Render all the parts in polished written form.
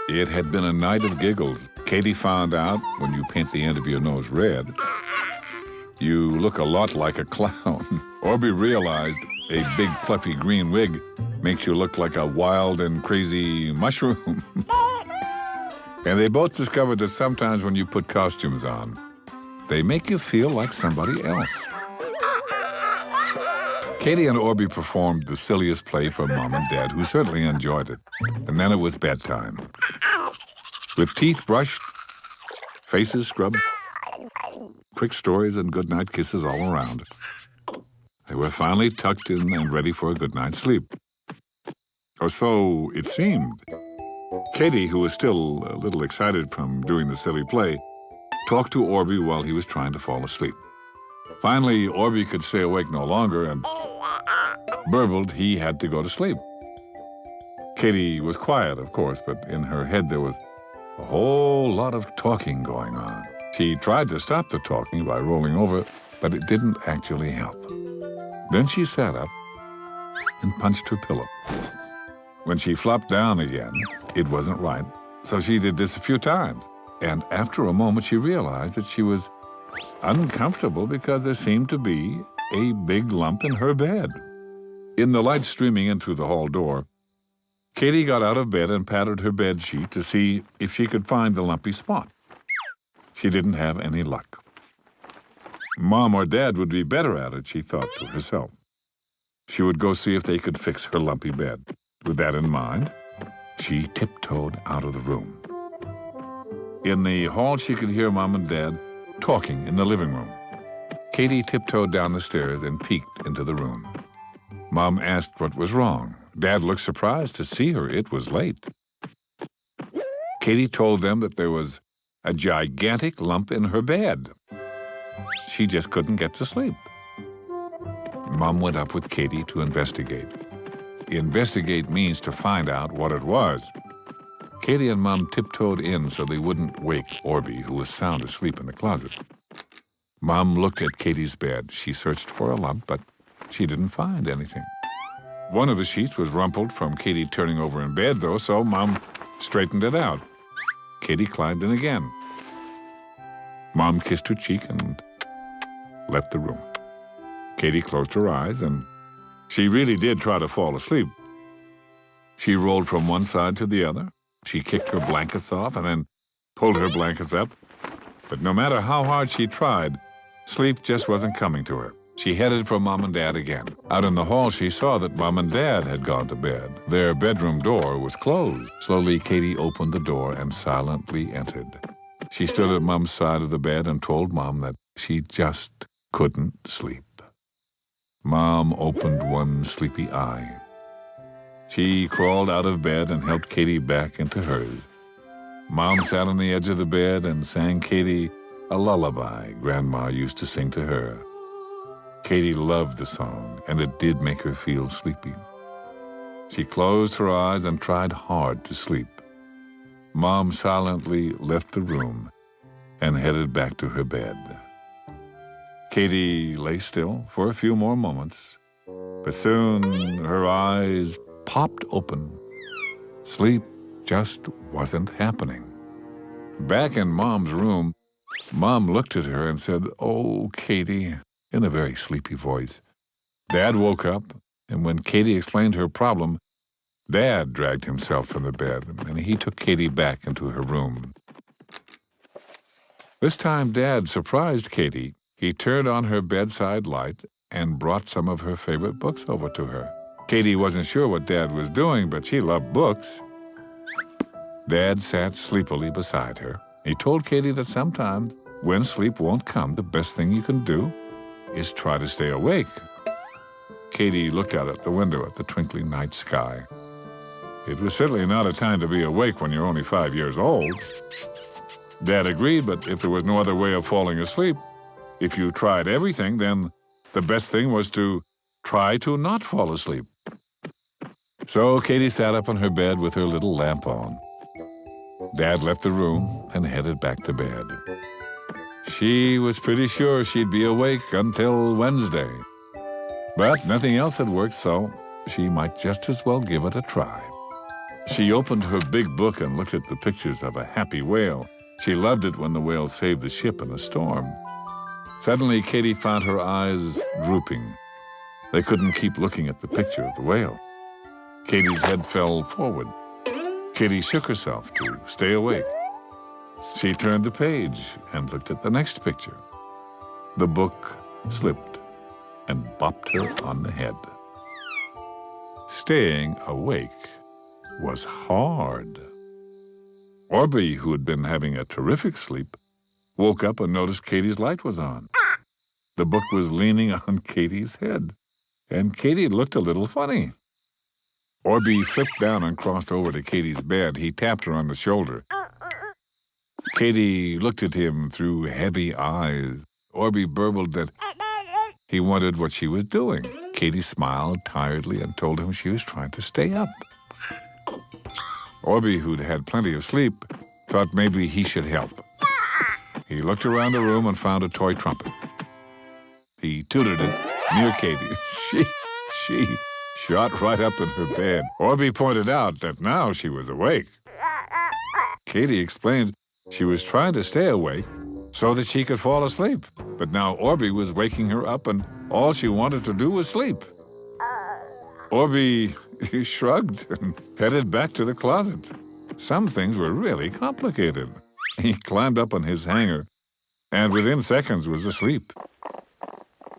It had been a night of giggles. Katie found out when you paint the end of your nose red, you look a lot like a clown. Orbie realized a big fluffy green wig makes you look like a wild and crazy mushroom. And they both discovered that sometimes when you put costumes on, they make you feel like somebody else. Katie and Orbie performed the silliest play for Mom and Dad, who certainly enjoyed it. And then it was bedtime. With teeth brushed, faces scrubbed, quick stories and goodnight kisses all around, they were finally tucked in and ready for a good night's sleep. Or so it seemed. Katie, who was still a little excited from doing the silly play, talked to Orbie while he was trying to fall asleep. Finally, Orbie could stay awake no longer and burbled he had to go to sleep. Katie was quiet, of course, but in her head there was a whole lot of talking going on. She tried to stop the talking by rolling over, but it didn't actually help. Then she sat up and punched her pillow. When she flopped down again, it wasn't right, so she did this a few times. And after a moment, she realized that she was uncomfortable because there seemed to be a big lump in her bed. In the light streaming in through the hall door, Katie got out of bed and patted her bed sheet to see if she could find the lumpy spot. She didn't have any luck. Mom or Dad would be better at it, she thought to herself. She would go see if they could fix her lumpy bed. With that in mind, she tiptoed out of the room. In the hall, she could hear Mom and Dad talking in the living room. Katie tiptoed down the stairs and peeked into the room. Mom asked what was wrong. Dad looked surprised to see her. It was late. Katie told them that there was a gigantic lump in her bed. She just couldn't get to sleep. Mom went up with Katie to investigate. Investigate means to find out what it was. Katie and Mom tiptoed in so they wouldn't wake Orbie, who was sound asleep in the closet. Mom looked at Katie's bed. She searched for a lump, but she didn't find anything. One of the sheets was rumpled from Katie turning over in bed, though, so Mom straightened it out. Katie climbed in again. Mom kissed her cheek and left the room. Katie closed her eyes, and she really did try to fall asleep. She rolled from one side to the other. She kicked her blankets off and then pulled her blankets up. But no matter how hard she tried, sleep just wasn't coming to her. She headed for Mom and Dad again. Out in the hall, she saw that Mom and Dad had gone to bed. Their bedroom door was closed. Slowly, Katie opened the door and silently entered. She stood at Mom's side of the bed and told Mom that she just couldn't sleep. Mom opened one sleepy eye. She crawled out of bed and helped Katie back into hers. Mom sat on the edge of the bed and sang Katie a lullaby Grandma used to sing to her. Katie loved the song, and it did make her feel sleepy. She closed her eyes and tried hard to sleep. Mom silently left the room and headed back to her bed. Katie lay still for a few more moments, but soon her eyes popped open. Sleep just wasn't happening. Back in Mom's room, Mom looked at her and said, "Oh, Katie," in a very sleepy voice. Dad woke up, and when Katie explained her problem, Dad dragged himself from the bed, and he took Katie back into her room. This time, Dad surprised Katie. He turned on her bedside light and brought some of her favorite books over to her. Katie wasn't sure what Dad was doing, but she loved books. Dad sat sleepily beside her. He told Katie that sometimes, when sleep won't come, the best thing you can do is try to stay awake. Katie looked out at the window at the twinkling night sky. It was certainly not a time to be awake when you're only 5 years old. Dad agreed, but if there was no other way of falling asleep, if you tried everything, then the best thing was to try to not fall asleep. So Katie sat up on her bed with her little lamp on. Dad left the room and headed back to bed. She was pretty sure she'd be awake until Wednesday. But nothing else had worked, so she might just as well give it a try. She opened her big book and looked at the pictures of a happy whale. She loved it when the whale saved the ship in a storm. Suddenly, Katie found her eyes drooping. They couldn't keep looking at the picture of the whale. Katie's head fell forward. Katie shook herself to stay awake. She turned the page and looked at the next picture. The book slipped and bopped her on the head. Staying awake was hard. Orbie, who had been having a terrific sleep, woke up and noticed Katie's light was on. The book was leaning on Katie's head, and Katie looked a little funny. Orbie flipped down and crossed over to Katie's bed. He tapped her on the shoulder. Katie looked at him through heavy eyes. Orbie burbled that he wondered what she was doing. Katie smiled tiredly and told him she was trying to stay up. Orbie, who'd had plenty of sleep, thought maybe he should help. He looked around the room and found a toy trumpet. He tooted it near Katie. She shot right up in her bed. Orbie pointed out that now she was awake. Katie explained she was trying to stay awake so that she could fall asleep. But now Orbie was waking her up, and all she wanted to do was sleep. Orbie shrugged and headed back to the closet. Some things were really complicated. He climbed up on his hanger and within seconds was asleep.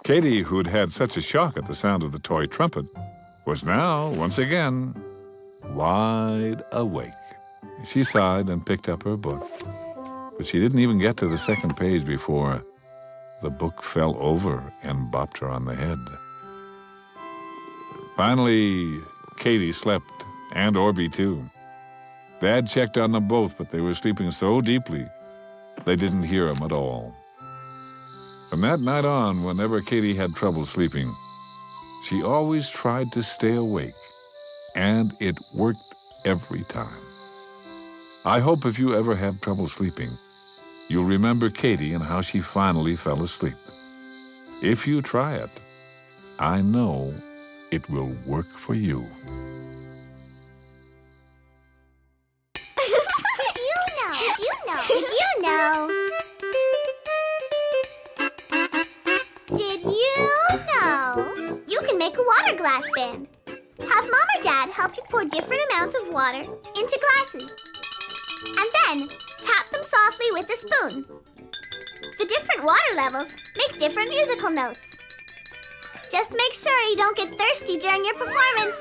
Katie, who'd had such a shock at the sound of the toy trumpet, was now, once again, wide awake. She sighed and picked up her book, but she didn't even get to the second page before the book fell over and bopped her on the head. Finally, Katie slept, and Orbie too. Dad checked on them both, but they were sleeping so deeply they didn't hear him at all. From that night on, whenever Katie had trouble sleeping, she always tried to stay awake, and it worked every time. I hope if you ever have trouble sleeping, you'll remember Katie and how she finally fell asleep. If you try it, I know it will work for you. Did you know you can make a water glass band? Have Mom or Dad help you pour different amounts of water into glasses. And then tap them softly with a spoon. The different water levels make different musical notes. Just make sure you don't get thirsty during your performance.